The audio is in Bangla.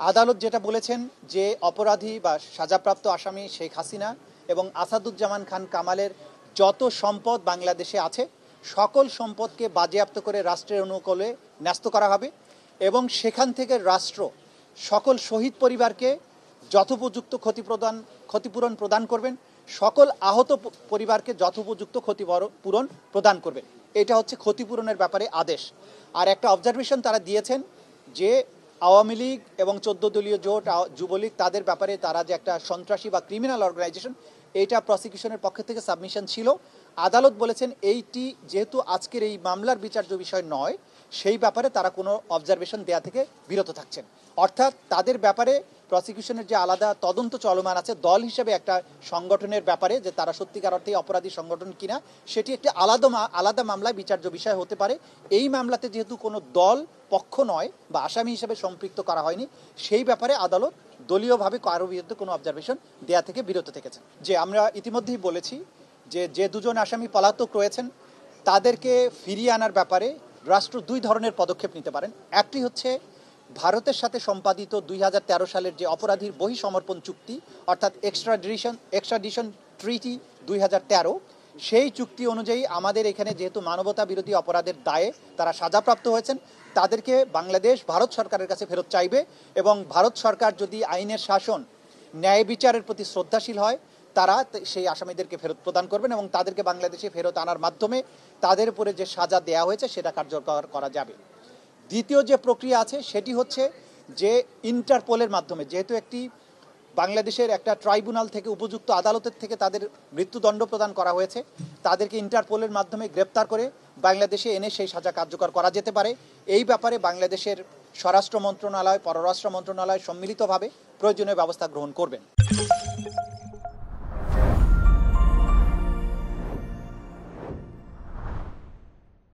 আদালত যেটা বলেছেন যে অপরাধী বা সাজাপ্রাপ্ত আসামি শেখ হাসিনা এবং আসাদুজ্জামান খান কামালের যত সম্পদ বাংলাদেশে আছে সকল সম্পদকে বাজেয়াপ্ত করে রাষ্ট্রের অনুকূলে ন্যস্ত করা হবে এবং সেখান থেকে রাষ্ট্র সকল শহীদ পরিবারকে যথোপযুক্ত ক্ষতিপূরণ প্রদান করবেন, সকল আহত পরিবারকে যথোপযুক্ত ক্ষতিপূরণ প্রদান করবেন। এটা হচ্ছে ক্ষতিপূরণের ব্যাপারে আদেশ। আর একটা অবজারভেশন তারা দিয়েছেন যে আওয়ামী লীগ এবং 14 দলীয় জোট যুবলীগ তাদের ব্যাপারে তারা যে একটা সন্ত্রাসী বা ক্রিমিনাল অর্গানাইজেশন, এইটা প্রসিকিউশনের পক্ষ থেকে সাবমিশন ছিল। আদালত বলেছেন এইটি যেহেতু আজকের এই মামলার বিচার্য বিষয় নয়, সেই ব্যাপারে তারা কোনো অবজারভেশন দেয়া থেকে বিরত থাকছেন। অর্থাৎ তাদের ব্যাপারে প্রসিকিউশনের যে আলাদা তদন্ত চলমান আছে দল হিসেবে একটা সংগঠনের ব্যাপারে যে তারা সত্যিকার অর্থে অপরাধী সংগঠন কিনা, সেটি একটি আলাদা মামলায় বিচার্য বিষয় হতে পারে। এই মামলাতে যেহেতু কোনো দল পক্ষ নয় বা আসামি হিসেবে সম্পৃক্ত করা হয়নি, সেই ব্যাপারে আদালত দলীয়ভাবে কারো বিরুদ্ধে কোনো অবজারভেশন দেয়া থেকে বিরত থেকেছেন। যে আমরা ইতিমধ্যেই বলেছি যে দুজন আসামি পলাতক রয়েছেন তাদেরকে ফিরিয়ে আনার ব্যাপারে রাষ্ট্র দুই ধরনের পদক্ষেপ নিতে পারেন। একটি হচ্ছে ভারতের সাথে সম্পাদিত 2013 সালের যে অপরাধীর বহিঃসমর্পণ চুক্তি, অর্থাৎ এক্সট্রাডিশন ট্রিটি 2013, সেই চুক্তি অনুযায়ী আমাদের এখানে যেহেতু মানবতা বিরোধী অপরাধের দায়ে তারা সাজাপ্রাপ্ত হয়েছেন, তাদেরকে বাংলাদেশ ভারত সরকারের কাছে ফেরত চাইবে এবং ভারত সরকার যদি আইনের শাসন ন্যায় বিচারের প্রতি শ্রদ্ধাশীল হয় তারা সেই আসামিদেরকে ফেরত প্রদান করবেন এবং তাদেরকে বাংলাদেশে ফেরত আনার মাধ্যমে তাদের উপরে যে সাজা দেওয়া হয়েছে সেটা কার্যকর করা যাবে। দ্বিতীয় যে প্রক্রিয়া আছে সেটি হচ্ছে যে ইন্টারপোলের মাধ্যমে, যেহেতু একটি বাংলাদেশের একটা ট্রাইব্যুনাল থেকে উপযুক্ত আদালতের থেকে তাদের মৃত্যুদণ্ড প্রদান করা হয়েছে, তাদেরকে ইন্টারপোলের মাধ্যমে গ্রেপ্তার করে বাংলাদেশে এনে সেই সাজা কার্যকর করা যেতে পারে। এই ব্যাপারে বাংলাদেশের স্বরাষ্ট্র মন্ত্রণালয়, পররাষ্ট্র মন্ত্রণালয় সম্মিলিতভাবে প্রয়োজনীয় ব্যবস্থা গ্রহণ করবেন।